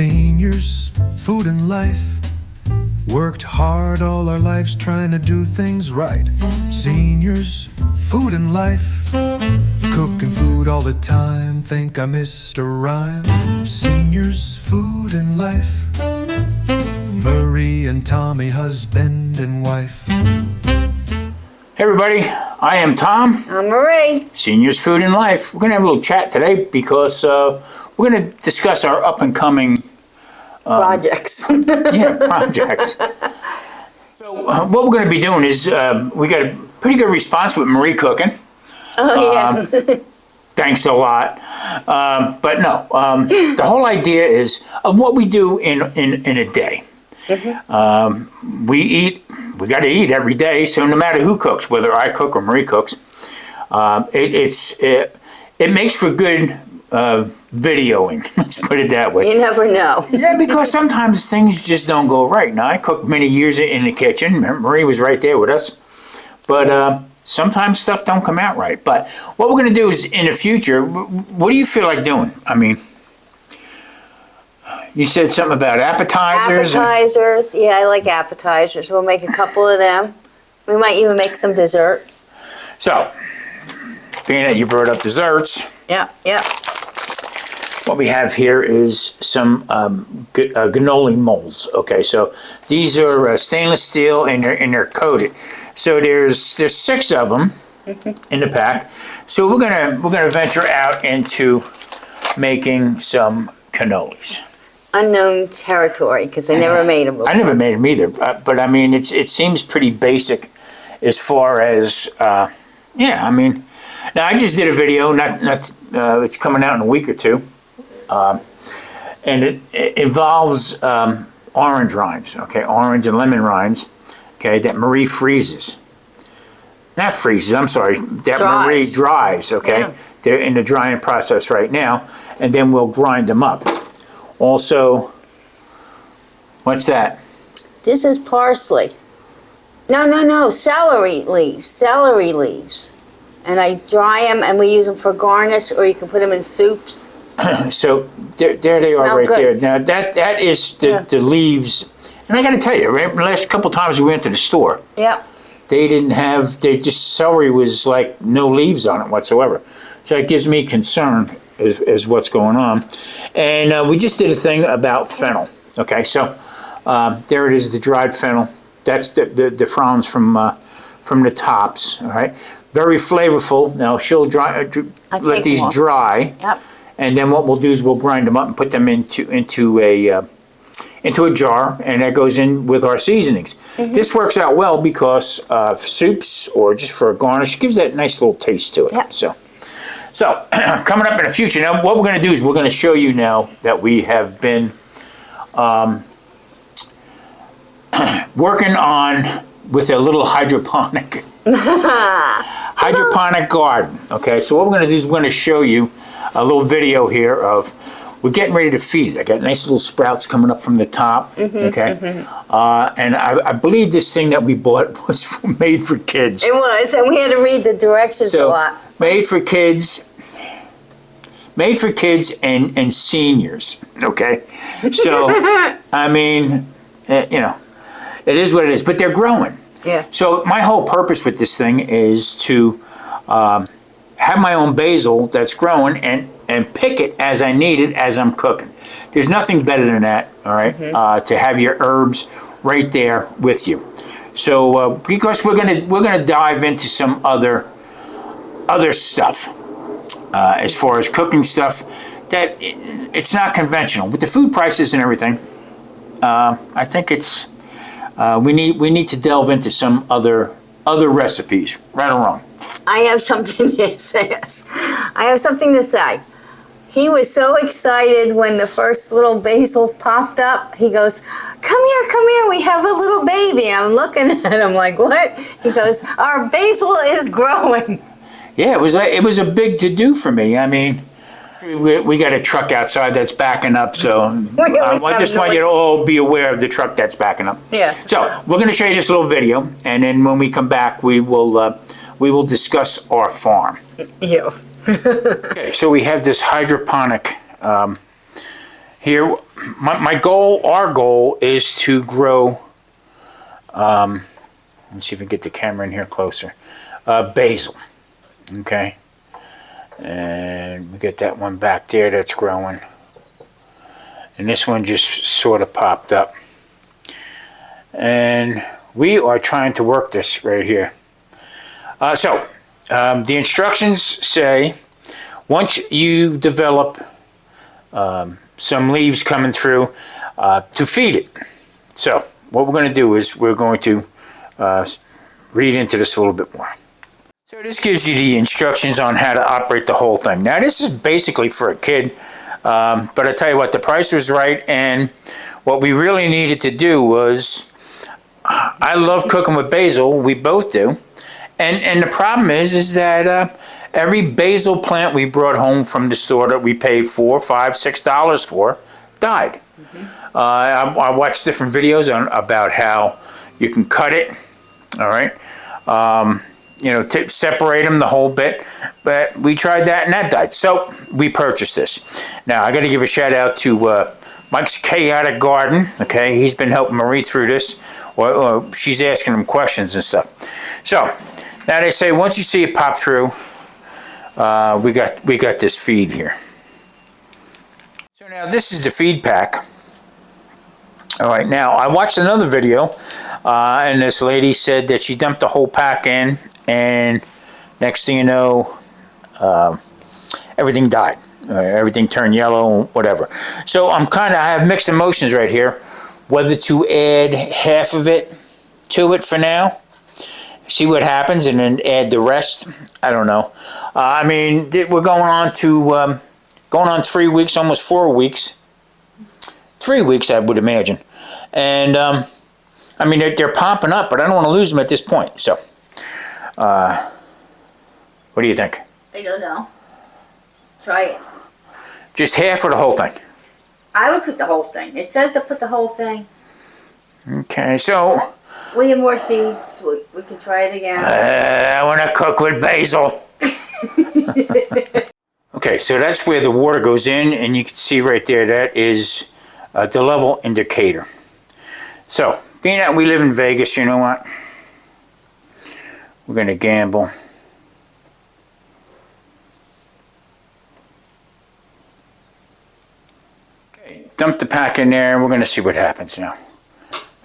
Seniors, food and life. Worked hard all our lives trying to do things right. Seniors, food and life. Cooking food all the time, think I missed a rhyme. Seniors, food and life. Marie and Tommy, husband and wife. Hey everybody, I am Tom. I'm Marie. Seniors Food and Life. We're going to have a little chat today because we're going to discuss our up-and-coming projects. projects. So what we're going to be doing is we got a pretty good response with Marie cooking. Oh, yeah. Thanks a lot. But no, the whole idea is of what we do in a day. Mm-hmm. We got to eat every day, so no matter who cooks, whether I cook or Marie cooks, it makes for good videoing. Let's put it that way. You never know. Yeah, because sometimes things just don't go right. Now, I cooked many years in the kitchen. Marie was right there with us. But sometimes stuff don't come out right. But what we're going to do is, in the future, what do you feel like doing? I mean, you said something about appetizers. Appetizers. Yeah, I like appetizers. We'll make a couple of them. We might even make some dessert. So, being that you brought up desserts. Yeah. What we have here is some cannoli molds. Okay, so these are stainless steel and they're coated. So there's 6 of them in the pack. So we're gonna venture out into making some cannolis. Unknown territory because I never made them before. I never made them either, but I mean it seems pretty basic as far as yeah. I mean, now I just did a video. It's coming out in a week or two. And it involves orange rinds, okay, orange and lemon rinds, okay, that Marie freezes. Not freezes, I'm sorry, that Marie dries, okay. Yeah. They're in the drying process right now, and then we'll grind them up. Also, what's that? This is parsley. No, celery leaves. And I dry them and we use them for garnish, or you can put them in soups. So there they are right there. Now that is the leaves, and I got to tell you, right, the last couple times we went to the store, they didn't have. Celery was like no leaves on it whatsoever. So it gives me concern as what's going on. And we just did a thing about fennel. Okay, so there it is, the dried fennel. That's the fronds from the tops. All right, very flavorful. Now she'll let these dry. Yep. And then what we'll do is we'll grind them up and put them into a jar, and that goes in with our seasonings. Mm-hmm. This works out well because soups or just for a garnish, gives that nice little taste to it. Yep. So coming up in the future, now what we're going to do is we're going to show you now that we have been working on with a little hydroponic garden. Okay, so what we're going to do is we're going to show you a little video here of we're getting ready to feed it. I got nice little sprouts coming up from the top. Okay, and I believe this thing that we bought was made for kids. It was, and we had to read the directions a lot. Made for kids and seniors. Okay, so I mean, you know, it is what it is, but they're growing. Yeah. So my whole purpose with this thing is to have my own basil that's growing and pick it as I need it as I'm cooking. There's nothing better than that, all right? To have your herbs right there with you. So because we're gonna dive into some other stuff as far as cooking stuff that it's not conventional with the food prices and everything. I think it's we need to delve into some other recipes, right or wrong. I have something to say. I have something to say. He was so excited when the first little basil popped up. He goes, come here, we have a little baby. I'm looking at him like, what? He goes, our basil is growing. Yeah, it was a big to-do for me. I mean, we got a truck outside that's backing up, so I just want you to all be aware of the truck that's backing up. Yeah. So we're going to show you this little video, and then when we come back, we will discuss our farm. Yeah. Okay, so we have this hydroponic here, my goal, our goal is to grow, let's see if we can get the camera in here closer, basil, okay? And we get that one back there that's growing. And this one just sort of popped up. And we are trying to work this right here. The instructions say, once you develop some leaves coming through, to feed it. So what we're going to do is we're going to read into this a little bit more. So this gives you the instructions on how to operate the whole thing. Now this is basically for a kid, but I tell you what, the price was right, and what we really needed to do was, I love cooking with basil, we both do, and the problem is that every basil plant we brought home from the store that we paid $4, $5, $6 for died. I watched different videos about how you can cut it, all right, separate them the whole bit, but we tried that and that died. So we purchased this. Now I got to give a shout out to Mike's Chaotic Garden. Okay, he's been helping Marie through this, or she's asking him questions and stuff. So now they say once you see it pop through, we got this feed here. So now this is the feed pack. All right, now I watched another video, and this lady said that she dumped the whole pack in, and next thing you know, everything died. Everything turned yellow, whatever. So I have mixed emotions right here, whether to add half of it to it for now, see what happens, and then add the rest. I don't know. I mean, we're going on 3 weeks, almost 4 weeks. 3 weeks, I would imagine. And, I mean, they're popping up, but I don't want to lose them at this point. So, what do you think? I don't know. Try it. Just half or the whole thing? I would put the whole thing. It says to put the whole thing. Okay, so... We have more seeds. We can try it again. I want to cook with basil. Okay, so that's where the water goes in, and you can see right there, that is the level indicator. So, being that we live in Vegas, you know what? We're going to gamble. Okay, dump the pack in there, and we're going to see what happens now.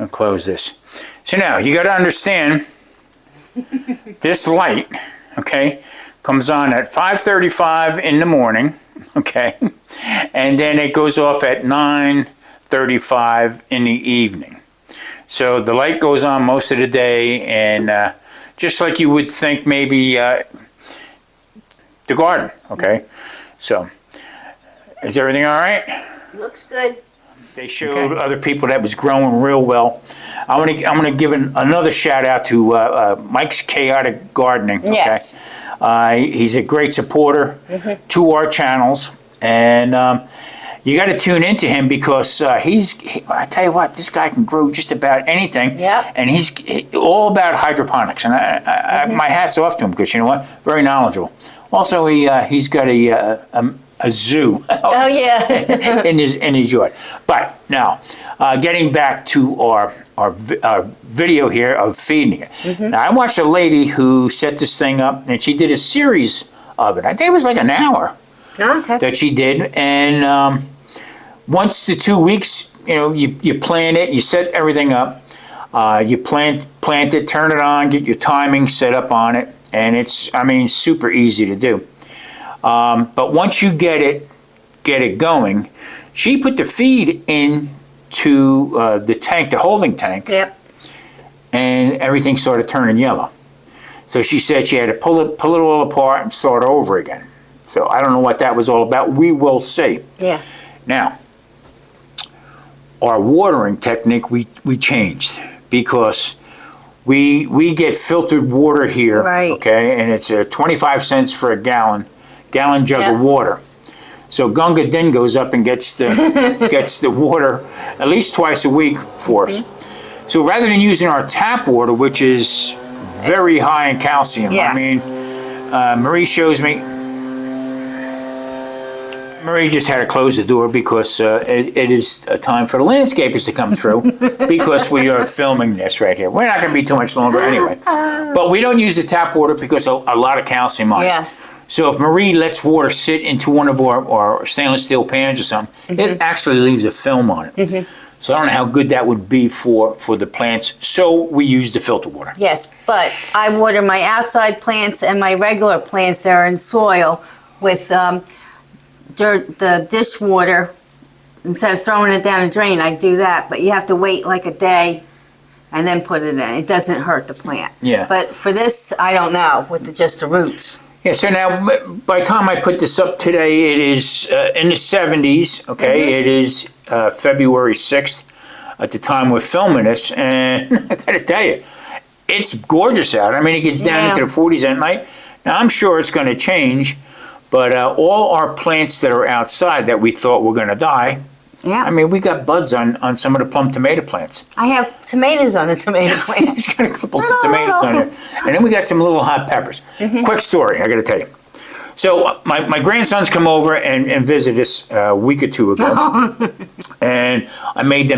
I'll close this. So now, you got to understand, this light, okay, comes on at 5:35 in the morning, okay, and then it goes off at 9:35 in the evening. So the light goes on most of the day, and just like you would think maybe the garden, okay? So, is everything all right? Looks good. They showed other people that was growing real well. I'm gonna give another shout out to Mike's Chaotic Gardening. Okay? Yes. He's a great supporter to our channels, and you got to tune into him because I tell you what, this guy can grow just about anything. Yep. And he's all about hydroponics, and my hat's off to him because you know what, very knowledgeable. Also, he's got a zoo. Oh yeah. in his yard. But now, getting back to our video here of feeding it. Now, I watched a lady who set this thing up, and she did a series of it. I think it was like an hour that she did. And once the 2 weeks, you plant it, you set everything up, you plant it, turn it on, get your timing set up on it, and it's, I mean, super easy to do. But once you get it going, she put the feed into the tank, the holding tank. Yep. And everything started turning yellow. So she said she had to pull it all apart and start over again. So I don't know what that was all about. We will see. Yeah. Now, our watering technique we changed because we get filtered water here. Right. Okay, and it's 25 cents for a gallon jug of water. So Gunga then goes up and gets the water at least twice a week for us. So rather than using our tap water, which is very high in calcium, Yes. I mean, Marie shows me. Marie just had to close the door because it is a time for the landscapers to come through because we are filming this right here. We're not going to be too much longer anyway. But we don't use the tap water because a lot of calcium on it. Yes. So if Marie lets water sit into one of our stainless steel pans or something, it actually leaves a film on it. So I don't know how good that would be for the plants. So we use the filter water. Yes, but I water my outside plants and my regular plants that are in soil with the dishwater. Instead of throwing it down the drain, I do that. But you have to wait like a day and then put it in. It doesn't hurt the plant. Yeah. But for this, I don't know, with just the roots. Yeah, so now, by the time I put this up today, it is in the 70s, okay? It is February 6th at the time we're filming this, and I gotta tell you, it's gorgeous out. I mean, it gets down into the 40s at night. Now, I'm sure it's gonna change, but all our plants that are outside that we thought were gonna die, Yeah. I mean, we got buds on some of the plum tomato plants. I have tomatoes on the tomato plant. It's got a couple of tomatoes on there. And then we got some little hot peppers. Quick story, I gotta tell you. So my grandsons come over and visit us a week or two ago. And I made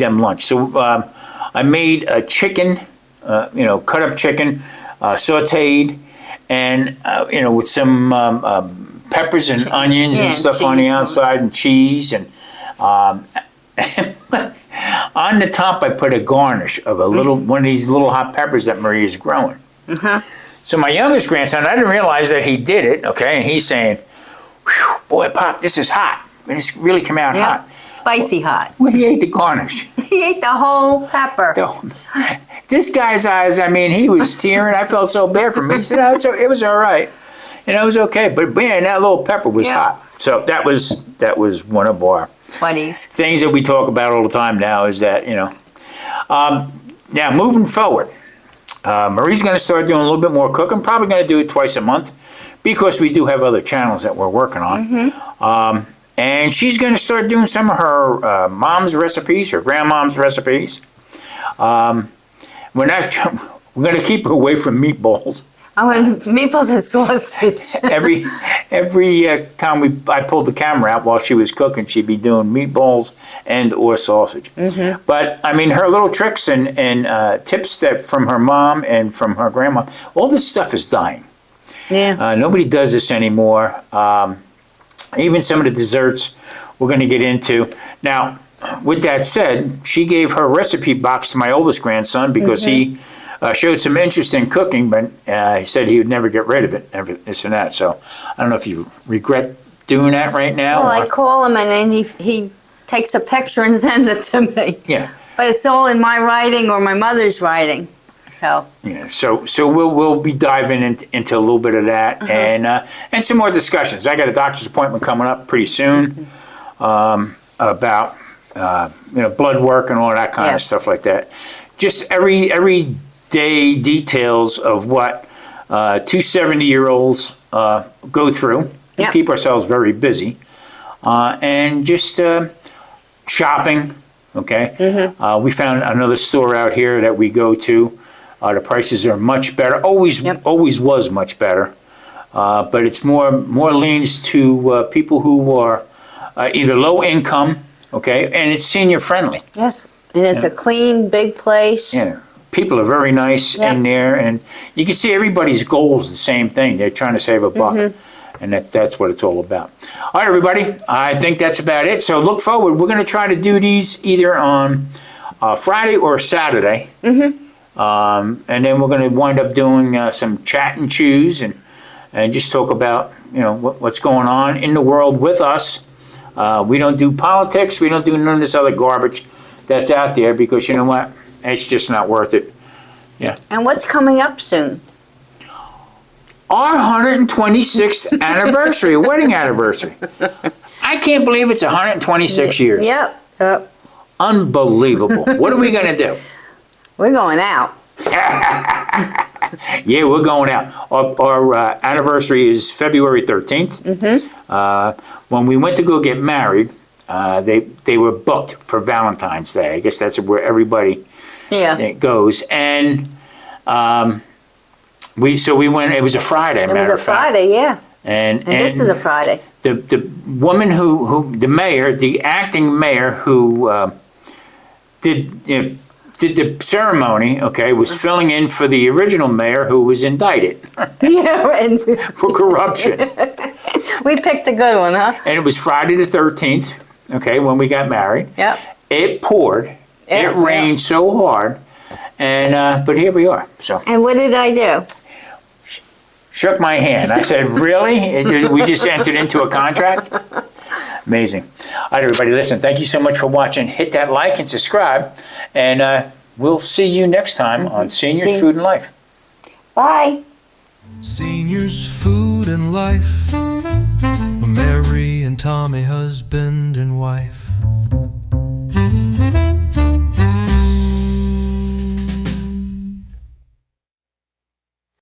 them lunch. So I made a chicken, cut up chicken, sauteed, and with some peppers and onions and stuff on the outside and cheese and on the top, I put a garnish of one of these little hot peppers that Marie is growing. So my youngest grandson, I didn't realize that he did it, okay? And he's saying, "Whew, boy, Pop, this is hot. It's really come out hot." Spicy hot. Well, he ate the garnish. He ate the whole pepper. This guy's eyes, I mean, he was tearing. I felt so bad for him. He said, it was all right. It was okay. But man, that little pepper was hot. So that was one of our Funnies. things that we talk about all the time now is that, now moving forward, Marie's going to start doing a little bit more cooking, probably going to do it twice a month because we do have other channels that we're working on. And she's going to start doing some of her mom's recipes, her grandmom's recipes. We're going to keep her away from meatballs. I want meatballs and sausage. Every time I pulled the camera out while she was cooking, she'd be doing meatballs and or sausage. But I mean, her little tricks and tips that from her mom and from her grandma, all this stuff is dying. Yeah. Nobody does this anymore. Even some of the desserts we're going to get into. Now, with that said, she gave her recipe box to my oldest grandson because he showed some interest in cooking, but he said he would never get rid of it, this and that. So I don't know if you regret doing that right now. Well, I call him and then he takes a picture and sends it to me. Yeah. But it's all in my writing or my mother's writing. So. Yeah. So we'll be diving into a little bit of that and some more discussions. I got a doctor's appointment coming up pretty soon about blood work and all that kind of stuff like that. Just every day details of what 2 70-year-olds go through. We keep ourselves very busy. And just shopping, okay? We found another store out here that we go to. The prices are much better, always was much better. But it's more leans to people who are either low income, okay? And it's senior friendly. Yes. And it's a clean, big place. Yeah. People are very nice in there, and you can see everybody's goal is the same thing. They're trying to save a buck, and that's what it's all about. All right, everybody, I think that's about it. So look forward. We're going to try to do these either on Friday or Saturday, and then we're going to wind up doing some chat and choose and just talk about what's going on in the world with us. We don't do politics. We don't do none of this other garbage that's out there because you know what? It's just not worth it. Yeah. And what's coming up soon? Our 126th anniversary, wedding anniversary. I can't believe it's 126 years. Yep. Unbelievable. What are we going to do? We're going out. Yeah, we're going out. Our anniversary is February 13th. When we went to go get married, they were booked for Valentine's Day. I guess that's where everybody goes. And we went. It was a Friday. It was a Friday, yeah. And this is a Friday. the woman the mayor, the acting mayor who did the ceremony, okay, was filling in for the original mayor who was indicted Yeah, and for corruption. we picked a good one, huh? And it was Friday the 13th, okay, when we got married. Yep. It poured. It rained so hard, and but here we are. So. And what did I do? Shook my hand. I said, "Really? We just entered into a contract?" Amazing. All right, everybody, listen. Thank you so much for watching. Hit that like and subscribe, and we'll see you next time on Seniors Food and Life. Bye. Seniors, food and life. Mary and Tommy, husband and wife.